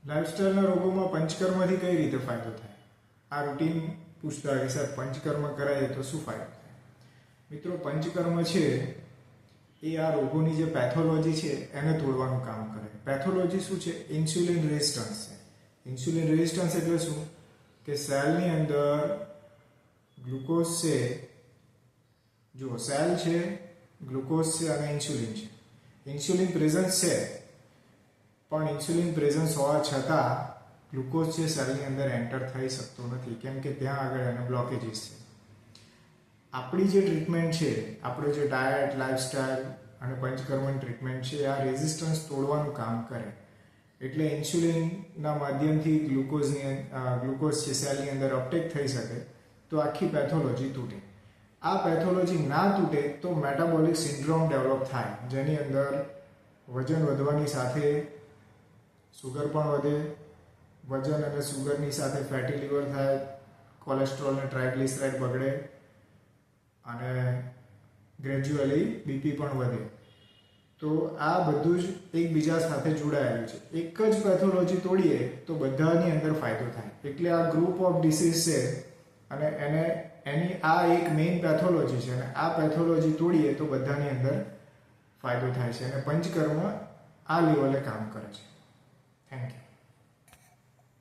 લાઇફસ્ટાઇલના રોગોમાં પંચકર્મથી કઈ રીતે ફાયદો થાય? આ રૂટીન પૂછતા કે સાહેબ પંચકર્મ કરાય તો શું ફાયદો થાય? મિત્રો, પંચકર્મ છે એ આ રોગોની જે પેથોલોજી છે એને તોડવાનું કામ કરે. પેથોલોજી શું છે? ઇન્સ્યુલિન રેઝિસ્ટન્સ છે. ઇન્સ્યુલિન રેઝિસ્ટન્સ એટલે શું? કે સેલની અંદર ગ્લુકોઝ છે, જુઓ સેલ છે, ગ્લુકોઝ છે અને ઇન્સ્યુલિન છે. ઇન્સ્યુલિન પ્રેઝન્સ છે, પણ ઇન્સ્યુલિન પ્રેઝન્સ હોવા છતાં ગ્લુકોઝ છે સેલની અંદર એન્ટર થઈ શકતો નથી, કેમ કે ત્યાં આગળ એને બ્લોકેજીસ છે. આપણી જે ટ્રીટમેન્ટ છે, આપણો જે ડાયટ, લાઇફસ્ટાઇલ અને પંચકર્મની ટ્રીટમેન્ટ છે, આ રેઝિસ્ટન્સ તોડવાનું કામ કરે. એટલે ઇન્સ્યુલિનના માધ્યમથી ગ્લુકોઝ છે સેલની અંદર અપટેક થઈ શકે તો આખી પેથોલોજી તૂટે. આ પેથોલોજી ના તૂટે તો મેટાબોલિક સિન્ડ્રોમ ડેવલપ થાય, જેની અંદર વજન વધવાની સાથે સુગર પણ વધે, વજન અને સુગરની સાથે ફેટી લીવર થાય, કોલેસ્ટ્રોલ અને ટ્રાઇગ્લિસરાઇડ બગડે અને ગ્રેજ્યુઅલી બીપી પણ વધે. તો આ બધું જ એકબીજા સાથે જોડાયેલું છે. એક જ પેથોલોજી તોડીએ તો બધાની અંદર ફાયદો થાય. એટલે આ ગ્રુપ ઓફ ડિસીઝ છે અને એની આ એક મેઇન પેથોલોજી છે, અને આ પેથોલોજી તોડીએ તો બધાની અંદર ફાયદો થાય છે. અને પંચકર્મ આ લેવલે કામ કરે છે. Thank you.